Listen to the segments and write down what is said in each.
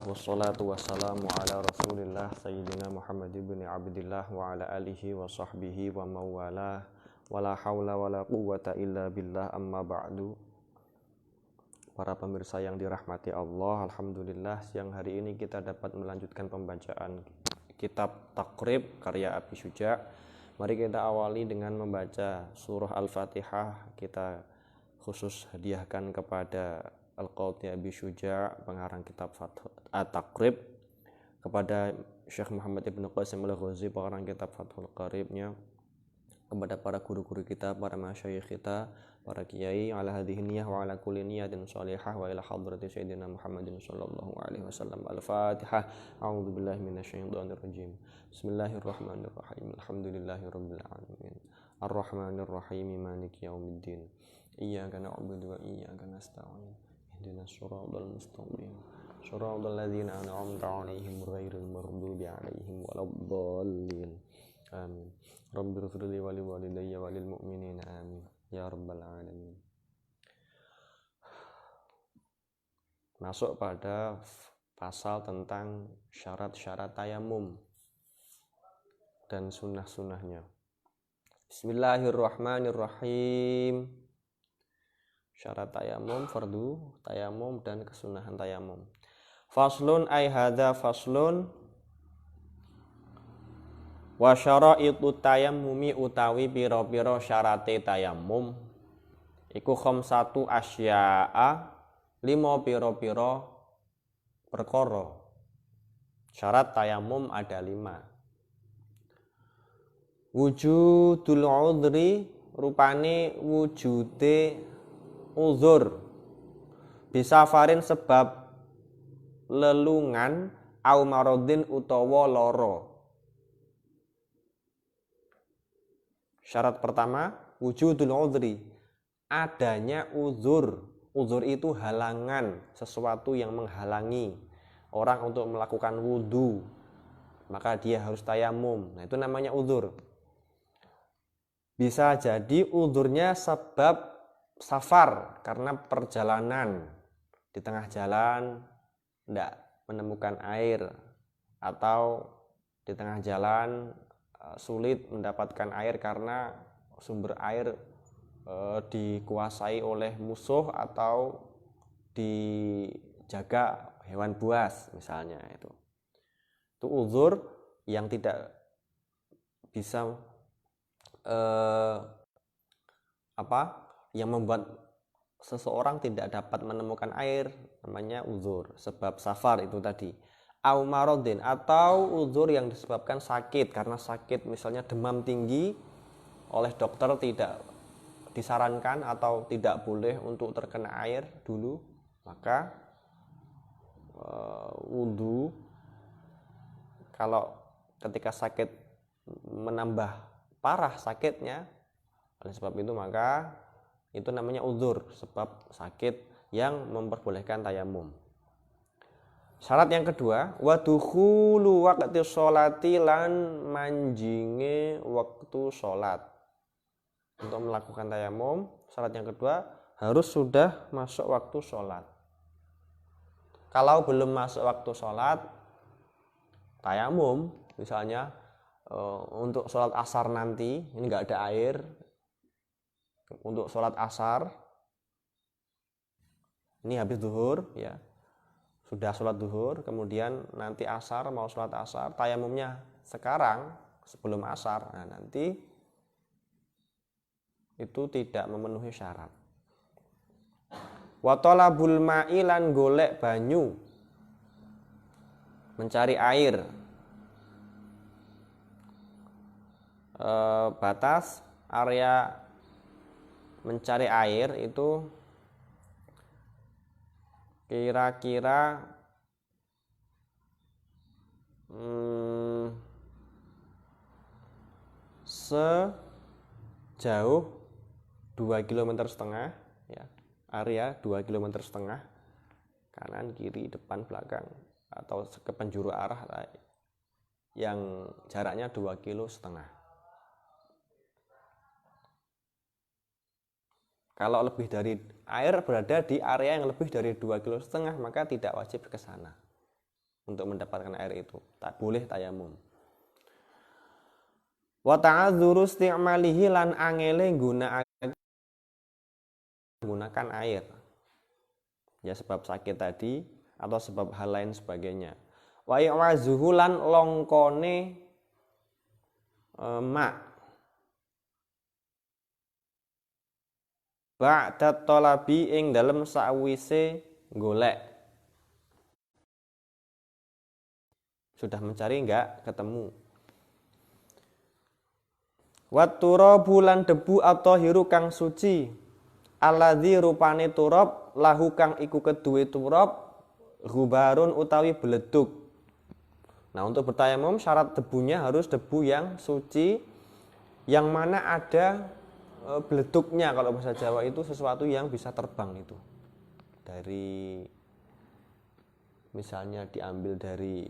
Wassalatu wassalamu ala rasulillah Sayyidina Muhammad ibn Abdillah wa ala alihi wa sahbihi wa mawalah wa la hawla wa la quwwata illa billah amma ba'du. Para pemirsa yang dirahmati Allah, alhamdulillah siang hari ini kita dapat melanjutkan pembacaan kitab Taqrib karya Abi Syuja'. Mari kita awali dengan membaca surah Al-Fatihah. Kita khusus hadiahkan kepada Al-Qawti Abi Syuja', pengarang kitab At-Taqrib, kepada Syekh Muhammad Ibn Qasim Al-Ghazi, pengarang kitab Fathul Qaribnya, kepada para guru-guru kita, para masyayikh kita, para kiai, ala hadhihi niyah wa ala kulli niyatin shalihah wa ila hadrati sayyidina Muhammadin sallallahu alaihi wasallam. Al-Fatihah. A'udzu billahi minasyaitonir rajim. Bismillahirrahmanirrahim. Alhamdulillahirabbil alamin. Arrahmanir rahim. Maliki yaumiddin. Iyyaka na'budu wa iyyaka nasta'in. Ihdinas siratal mustaqim. Shiratal ladzina an'amta 'alaihim ghairil maghdubi 'alaihim waladdallin. Amin. Rabbighfirli wa liwalidayya wa lil mu'minina amin ya rabbal alamin. Masuk pada pasal tentang syarat-syarat tayamum dan sunnah-sunnahnya. Bismillahirrahmanirrahim. Syarat tayamum, fardu tayamum, dan kesunahan tayamum. Faslun ay hadza faslun wa syara'itu tayammumi utawi pira-pira syarate tayamum iku khamsatu asya'a, 5 pira-pira perkara. Syarat tayamum ada 5. Wujudul udhri, rupane wujude uzur, bisa farin sebab lelungan, au maradin utawa lara. Syarat pertama, wujudul udhri, adanya uzur. Uzur itu halangan, sesuatu yang menghalangi orang untuk melakukan wudu, maka dia harus tayamum. Nah, itu namanya uzur. Bisa jadi uzurnya sebab safar, karena perjalanan, di tengah jalan tidak menemukan air, atau di tengah jalan sulit mendapatkan air karena sumber air dikuasai oleh musuh atau dijaga hewan buas misalnya. Itu uzur yang tidak bisa yang membuat seseorang tidak dapat menemukan air, namanya uzur sebab safar itu tadi. Au maradin, atau uzur yang disebabkan sakit, karena sakit misalnya demam tinggi, oleh dokter tidak disarankan atau tidak boleh untuk terkena air dulu, maka wudu. Kalau ketika sakit menambah parah sakitnya, oleh sebab itu maka itu namanya uzur sebab sakit yang memperbolehkan tayamum. Syarat yang kedua, wa dukhulu waqti sholati, lan manjinge waktu sholat. Untuk melakukan tayamum, syarat yang kedua harus sudah masuk waktu sholat. Kalau belum masuk waktu sholat, tayamum misalnya untuk sholat asar nanti, ini nggak ada air. Untuk sholat asar, ini habis zuhur ya, sudah sholat zuhur, kemudian nanti asar, mau sholat asar, tayamumnya sekarang sebelum asar, nah nanti itu tidak memenuhi syarat. Wa talabul ma'i, lan golek banyu, mencari air. Batas area mencari air itu kira-kira sejauh 2,5 km ya, area 2,5 km, kanan kiri depan belakang atau ke penjuru arah yang jaraknya 2,5 km. Kalau lebih dari air berada di area yang lebih dari 2,5 km, maka tidak wajib ke sana. untuk mendapatkan air itu. Tak boleh tayamum. Wa ta'adzuru isti'malihi lan angele gunakan air. Ya sebab sakit tadi atau sebab hal lain sebagainya. Wa i'wazuhu lan longkone ma ba'da talabi ing dalem sawise golek. Sudah mencari enggak ketemu. Wat turabu lan debu atau hiru kang suci. Alladzi rupane turab lahu kang iku keduwe turab gubarun utawi beleduk. Nah, untuk bertayamum syarat debunya harus debu yang suci yang mana ada beleduknya. Kalau bahasa Jawa itu sesuatu yang bisa terbang itu. Dari misalnya diambil dari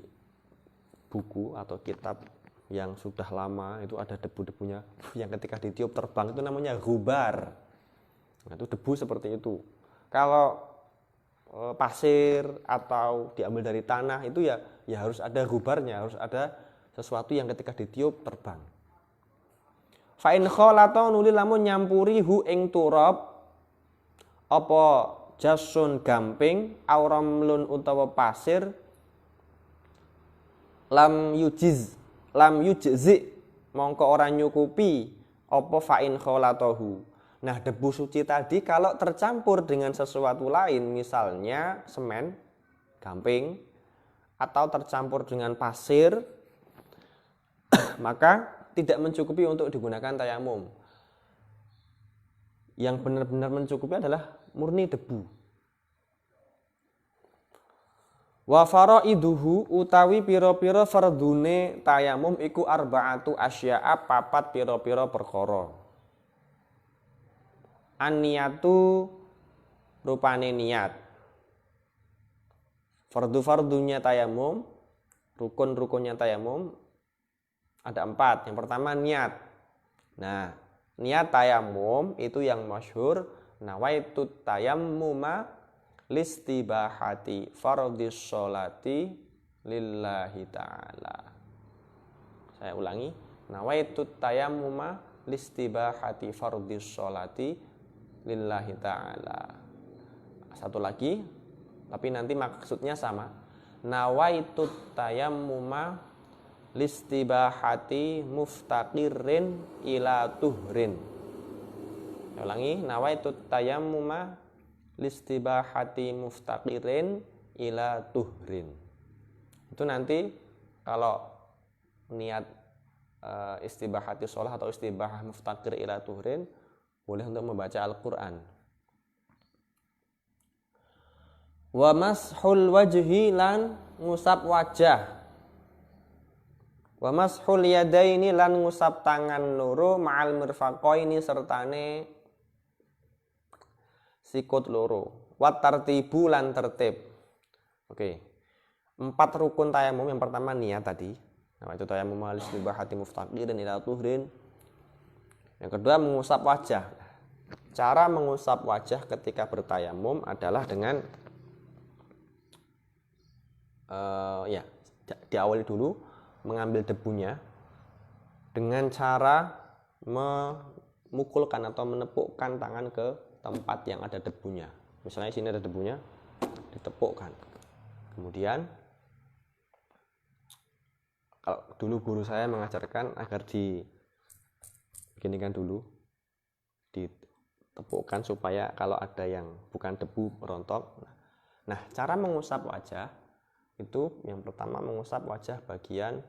buku atau kitab yang sudah lama itu ada debu-debunya yang ketika ditiup terbang itu namanya gubar. Nah, itu debu seperti itu. Kalau pasir atau diambil dari tanah itu ya harus ada gubarnya, harus ada sesuatu yang ketika ditiup terbang. Fa in khalata nuli lamun nyampuri hu ing turab apa jasun gamping auramlun utawa pasir lam yujzi mongko ora nyukupi apa fa'in kholatohu. Nah, debu suci tadi kalau tercampur dengan sesuatu lain, misalnya semen, gamping, atau tercampur dengan pasir, maka tidak mencukupi untuk digunakan tayamum. Yang benar-benar mencukupi adalah murni debu. Wa faraiduhu utawi pira-pira fardune tayamum iku arba'atu asya'a papat pira-pira perkara. An-niyatu rupane niat. Fardu-fardunya tayamum, rukun-rukunnya tayamum ada 4. Yang pertama niat. Nah, niat tayamum itu yang masyhur nawaitut tayammuma listibahati fardhis sholati lillahi ta'ala. Saya ulangi, nawaitut tayammuma listibahati fardhis sholati lillahi ta'ala. Satu lagi, tapi nanti maksudnya sama. Nawaitut tayammuma listibahati muftaqirin ila tuhrin. Saya ulangi, nawaitut tayammuma listibahati muftaqirin ila tuhrin. Itu nanti kalau niat istibahati sholat atau istibahah muftaqir ila tuhrin boleh untuk membaca Al-Quran. Wa mashul wajhi lan ngusap wajah. Wa mashul yadaini lan ngusap tangan loro ma'al mirfaqaini sertane sikut loro. Wat tartibu lan tertib. Oke. 4 rukun tayamum. Yang pertama niat tadi. Nah, itu tayamum al-istibahati muftaqirin ila tuhrin. Yang kedua mengusap wajah. Cara mengusap wajah ketika bertayamum adalah dengan diawali dulu mengambil debunya dengan cara memukulkan atau menepukkan tangan ke tempat yang ada debunya. Misalnya sini ada debunya, ditepukkan. Kemudian kalau dulu guru saya mengajarkan agar beginikan dulu, ditepukkan supaya kalau ada yang bukan debu rontok. Nah, cara mengusap wajah itu yang pertama mengusap wajah bagian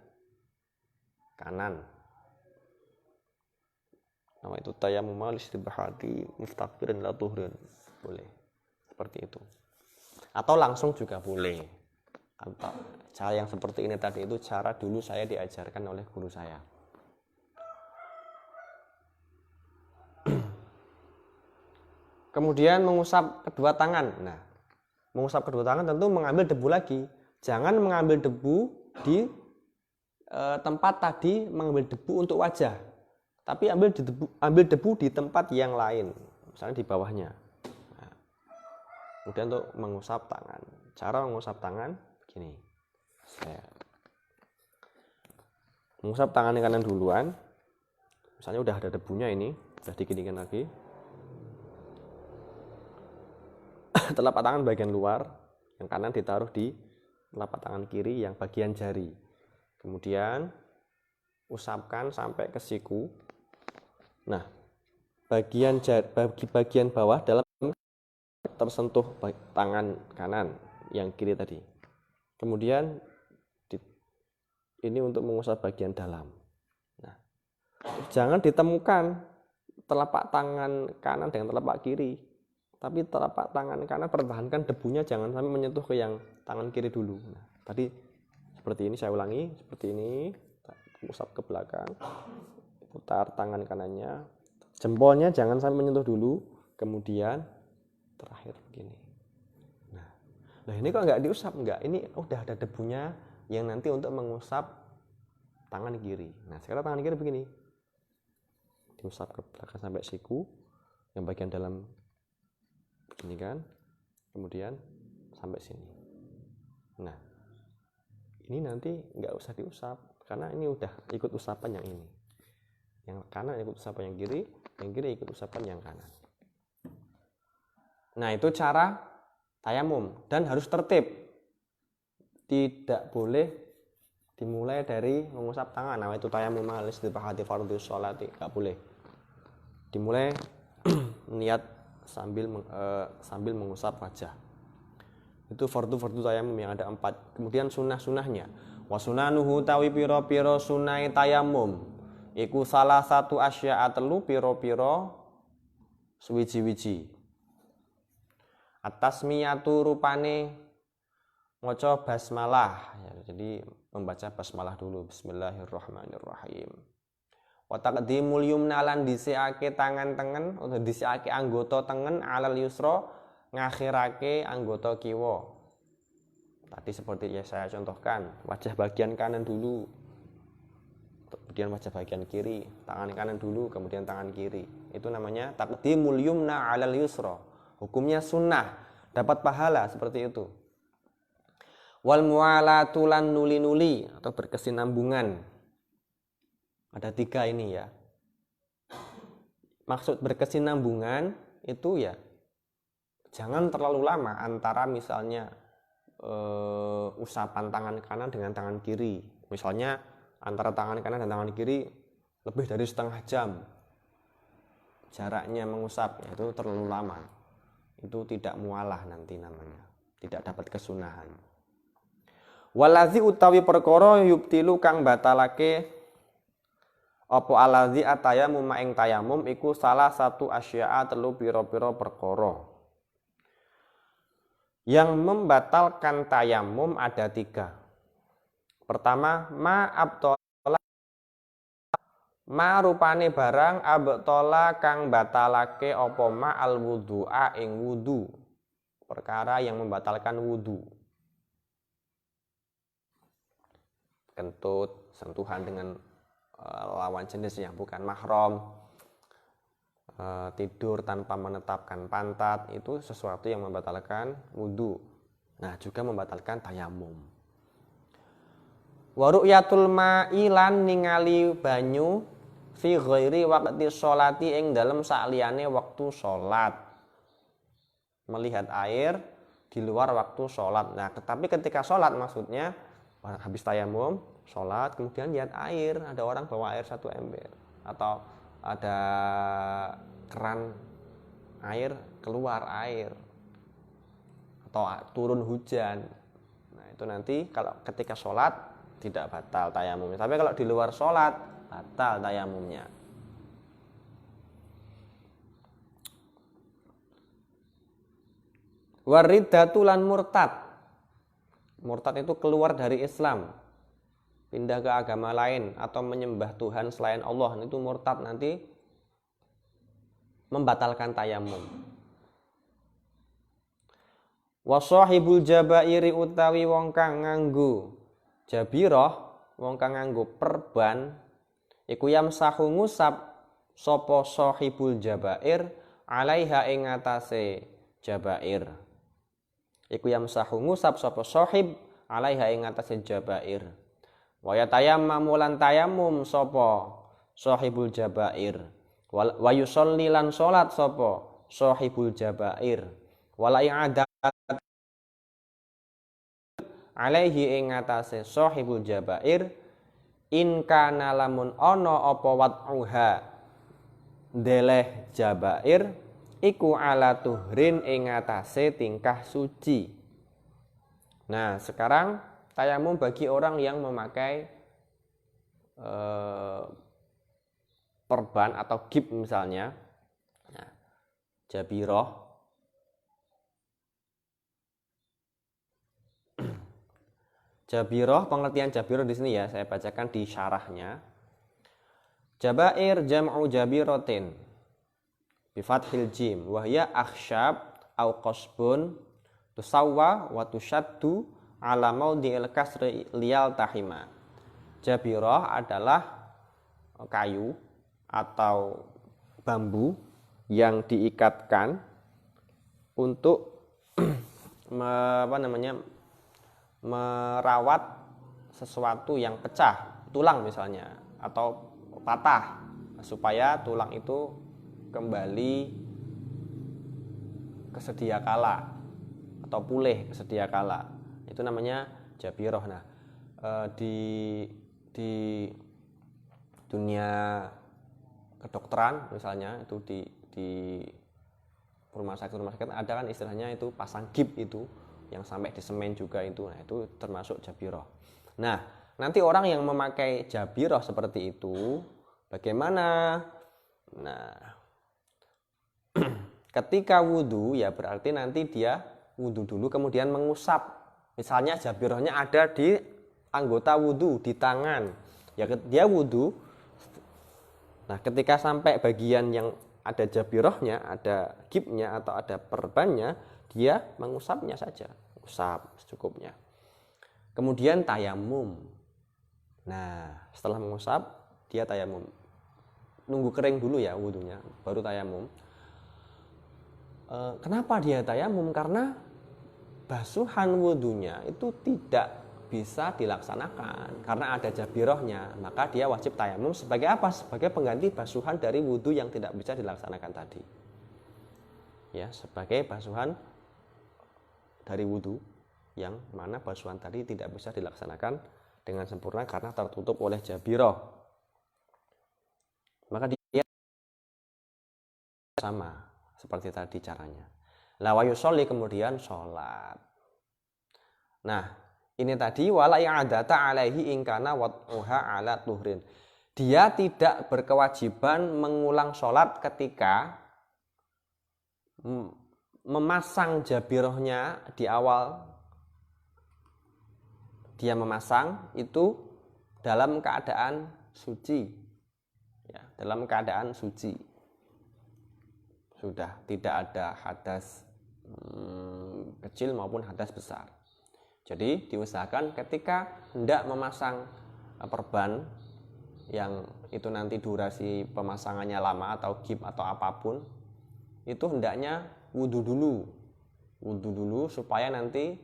kanan. Nama itu tayammum istibahati muftaqirin la tuhrin. Boleh. Seperti itu. Atau langsung juga boleh. Atau cara yang seperti ini tadi itu cara dulu saya diajarkan oleh guru saya. Kemudian mengusap kedua tangan. Nah, mengusap kedua tangan tentu mengambil debu lagi. Jangan mengambil debu di tempat tadi mengambil debu untuk wajah. Tapi ambil debu di tempat yang lain, misalnya di bawahnya. Nah, kemudian untuk mengusap tangan. Cara mengusap tangan begini. Mengusap tangan kanan duluan. Misalnya udah ada debunya ini, udah dikit-dikit lagi. Telapak tangan bagian luar, yang kanan ditaruh di telapak tangan kiri yang bagian jari. Kemudian usapkan sampai ke siku. Nah, bagian bawah dalam tersentuh tangan kanan yang kiri tadi. Kemudian ini untuk mengusap bagian dalam. Nah, jangan ditemukan telapak tangan kanan dengan telapak kiri, tapi telapak tangan kanan pertahankan debunya, jangan sampai menyentuh ke yang tangan kiri dulu. Nah, tadi seperti ini, saya ulangi, seperti ini, usap ke belakang, putar tangan kanannya, jempolnya jangan sampai menyentuh dulu, kemudian terakhir begini. Nah ini kok nggak diusap? Nggak, ini udah ada debunya yang nanti untuk mengusap tangan kiri. Nah sekarang tangan kiri begini, diusap ke belakang sampai siku, yang bagian dalam begini kan, kemudian sampai sini. Nah ini nanti nggak usah diusap, karena ini udah ikut usapan yang ini. Yang kanan ikut usapan yang kiri ikut usapan yang kanan. Nah itu cara tayamum, dan harus tertib. Tidak boleh dimulai dari mengusap tangan. Nah itu tayamum al-istibahati fardhu sholati, enggak boleh. Dimulai niat sambil mengusap wajah. Itu fardu tayamum yang ada 4. Kemudian sunnah-sunnahnya. Wa sunanuhu tawi piro-piro sunai tayamum. Iku salah satu asya'a telu piro-piro suwiji-wiji. At-tasmiyatu rupane maca basmalah, ya, jadi membaca basmalah dulu, bismillahirrahmanirrahim. Wa taqdimul yumna lan disiake tangan tengen utawa disiake anggota tengen alal yusra ngakhirake anggota kiwa. Tadi seperti yang saya contohkan, wajah bagian kanan dulu, kemudian wajah bagian kiri, tangan kanan dulu, kemudian tangan kiri. Itu namanya taqdimul yumna alal yusra. Hukumnya sunnah, dapat pahala seperti itu. Wal mu'alatu lan nuli-nuli atau berkesinambungan. Ada 3 ini ya. Maksud berkesinambungan itu ya jangan terlalu lama antara misalnya usapan tangan kanan dengan tangan kiri. Misalnya antara tangan kanan dan tangan kiri lebih dari setengah jam jaraknya mengusap, itu terlalu lama. Itu tidak mualah nanti namanya, tidak dapat kesunahan. Walazi utawi perkara yubtilu kang batalake apa alazi atayamum ing tayamum iku salah satu asya'a telu pira-pira perkara. Yang membatalkan tayamum ada 3. Pertama, ma rupane barang abtola kang batalake apa ma al wudu'a ing wudu, perkara yang membatalkan wudu. Kentut, sentuhan dengan lawan jenis yang bukan mahram, tidur tanpa menetapkan pantat, itu sesuatu yang membatalkan wudu. Nah juga membatalkan tayamum. Wa ru'yatul ma'i lan ningali banyu fi ghairi waqti sholati ing dalem sakliyane waktu sholat. Melihat air di luar waktu sholat. Nah, tetapi ketika sholat maksudnya habis tayamum, sholat, kemudian lihat air, ada orang bawa air 1 ember atau ada keran air, keluar air atau turun hujan. Nah, itu nanti kalau ketika sholat tidak batal tayamumnya. Tapi kalau di luar sholat batal tayamumnya. Wariddatu lan murtad. Murtad itu keluar dari Islam, pindah ke agama lain atau menyembah Tuhan selain Allah. Itu murtad, nanti membatalkan tayamum. Wa sahibul jabairi utawi wong kang nganggo jabirah, wong kang nganggo perban, iku yamsahu ngusap sapa sahibul jabair alaiha ing atase jabair. Iku yamsahu ngusap sapa sahib alaiha ing atase jabair. Wa yatayammamu lan tayamum sapa sahibul jabair. Wa yusolli lan salat sapa sahibul jabair. Wala i'adat alaihi ing ngatasé sahibul jabair in kana lamun ana apa wad'uha ndeleh jabair iku ala tuhrin ing ngatasé tingkah suci. Nah, sekarang tayamum bagi orang yang memakai perban atau gib misalnya. Nah, jabiroh. Jabiroh, pengertian jabiroh di sini ya, saya bacakan di syarahnya. Jabair jam'u jabirotin bi fathil jim wa hiya akhsyab au qasbun tusawwa wa tushaddu ala maudhi'il kasri liyal tahima. Jabiroh adalah kayu atau bambu yang diikatkan untuk merawat sesuatu yang pecah, tulang misalnya, atau patah, supaya tulang itu kembali kesedia kala atau pulih kesedia kala. Itu namanya jabiroh. Nah, di dunia kedokteran misalnya, itu di rumah sakit ada kan istilahnya itu pasang gip itu yang sampai di semen juga itu. Nah, itu termasuk jabiroh. Nah, nanti orang yang memakai jabiroh seperti itu bagaimana? Nah, ketika wudhu ya berarti nanti dia wudhu dulu kemudian mengusap. Misalnya jabirohnya ada di anggota wudhu, di tangan. Ya dia wudhu. Nah, ketika sampai bagian yang ada jabirohnya, ada gipnya atau ada perbannya, dia mengusapnya saja, usap secukupnya. Kemudian tayamum. Nah, setelah mengusap, dia tayamum. Nunggu kering dulu ya wudhunya, baru tayamum. Kenapa dia tayamum? Karena basuhan wudhunya itu tidak bisa dilaksanakan karena ada jabirohnya, maka dia wajib tayamum sebagai apa? Sebagai pengganti basuhan dari wudhu yang tidak bisa dilaksanakan tadi. Ya, sebagai basuhan dari wudhu yang mana basuhan tadi tidak bisa dilaksanakan dengan sempurna karena tertutup oleh jabiroh. Maka dia sama seperti tadi caranya. La wa yusolli, kemudian sholat. Nah, ini tadi wala i'adata alaihi in kana wad'uha ala tuhrin. Dia tidak berkewajiban mengulang sholat ketika memasang jabirohnya di awal. Dia memasang itu dalam keadaan suci. Ya, dalam keadaan suci. Sudah tidak ada hadas kecil maupun hadas besar. Jadi diusahakan ketika hendak memasang perban yang itu nanti durasi pemasangannya lama atau gip atau apapun, itu hendaknya wudhu dulu supaya nanti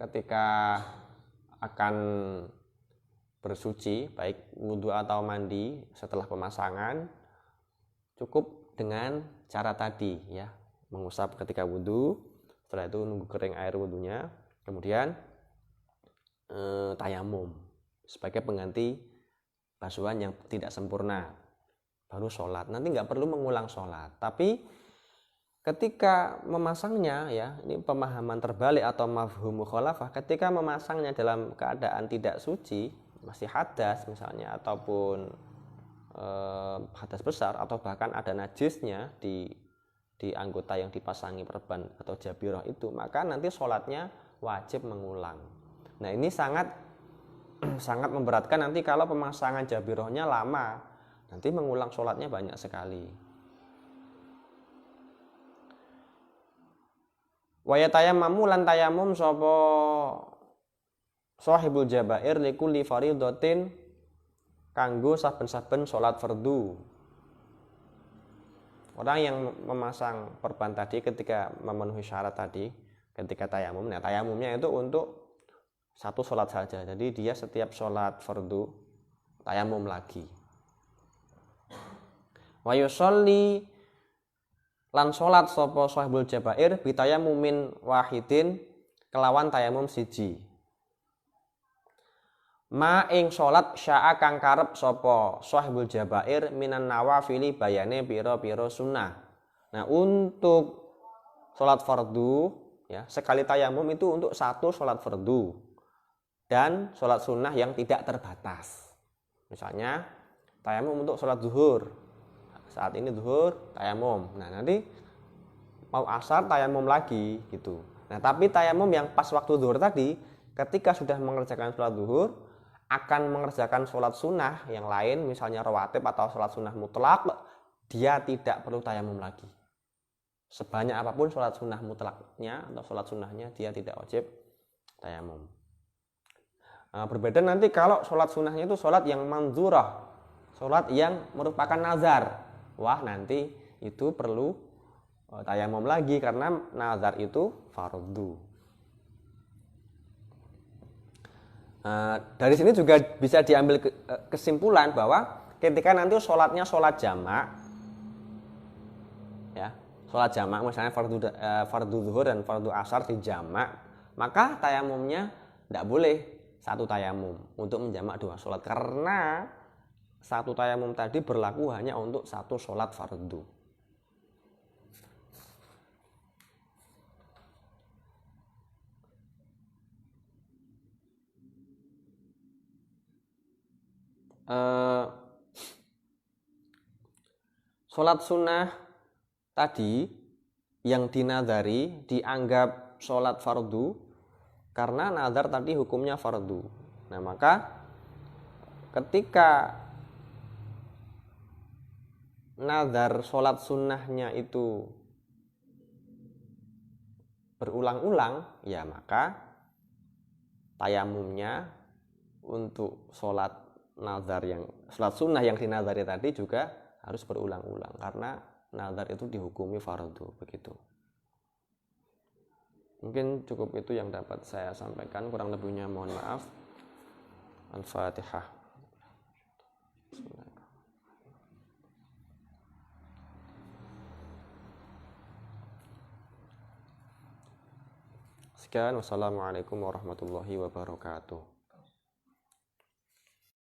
ketika akan bersuci baik wudhu atau mandi setelah pemasangan cukup dengan cara tadi ya, mengusap ketika wudhu, setelah itu nunggu kering air wudhunya, kemudian tayamum sebagai pengganti basuhan yang tidak sempurna, baru sholat. Nanti nggak perlu mengulang sholat, tapi ketika memasangnya ya, ini pemahaman terbalik atau mafhum mukhalafah, ketika memasangnya dalam keadaan tidak suci, masih hadas misalnya, ataupun hadas besar, atau bahkan ada najisnya di anggota yang dipasangi perban atau jabiroh itu, maka nanti sholatnya wajib mengulang. Nah, ini sangat memberatkan nanti kalau pemasangan jabirohnya lama, nanti mengulang sholatnya banyak sekali. Wa yatayammamu lan tayamum sapa sahibul jabair likulli fardhatin kanggo saben-saben salat fardu. Orang yang memasang perban tadi ketika memenuhi syarat tadi ketika tayamum, nah tayamumnya itu untuk satu sholat saja. Jadi dia setiap sholat fardu tayamum lagi. Wa yusolli lan sholat sapa sahibul jabair bitayamumin wahidin kelawan tayamum siji. Ma ing sholat sya'a kang karep sapa sahibul jabair minan nawafili bayane pira-pira sunnah. Nah, untuk sholat fardu ya, sekali tayamum itu untuk satu sholat fardu dan sholat sunnah yang tidak terbatas. Misalnya tayamum untuk sholat zuhur. Saat ini zuhur tayamum. Nah, nanti mau asar tayamum lagi gitu. Nah, tapi tayamum yang pas waktu zuhur tadi, ketika sudah mengerjakan sholat zuhur, akan mengerjakan sholat sunnah yang lain, misalnya rawatib atau sholat sunnah mutlak, dia tidak perlu tayamum lagi. Sebanyak apapun sholat sunnah mutlaknya atau sholat sunnahnya, dia tidak wajib tayamum. Nah, berbeda nanti kalau sholat sunnahnya itu sholat yang manzurah, sholat yang merupakan nazar. Wah, nanti itu perlu tayamum lagi karena nazar itu fardu. Dari sini juga bisa diambil kesimpulan bahwa ketika nanti sholatnya sholat jamak, ya, sholat jamak misalnya fardu zuhur dan fardu asar di jamak, maka tayamumnya tidak boleh satu tayamum untuk menjamak dua sholat karena satu tayamum tadi berlaku hanya untuk satu sholat fardu. Sholat sunnah tadi yang dinadari dianggap sholat fardu karena nazar tadi hukumnya fardu. Nah, maka ketika nazar sholat sunnahnya itu berulang-ulang, ya maka tayamumnya untuk sholat nazar yang sholat sunnah yang dinazari tadi juga harus berulang-ulang karena nazar itu dihukumi fardu begitu. Mungkin cukup itu yang dapat saya sampaikan, kurang lebihnya mohon maaf. Al-Fatihah. Sekian, wassalamualaikum warahmatullahi wabarakatuh.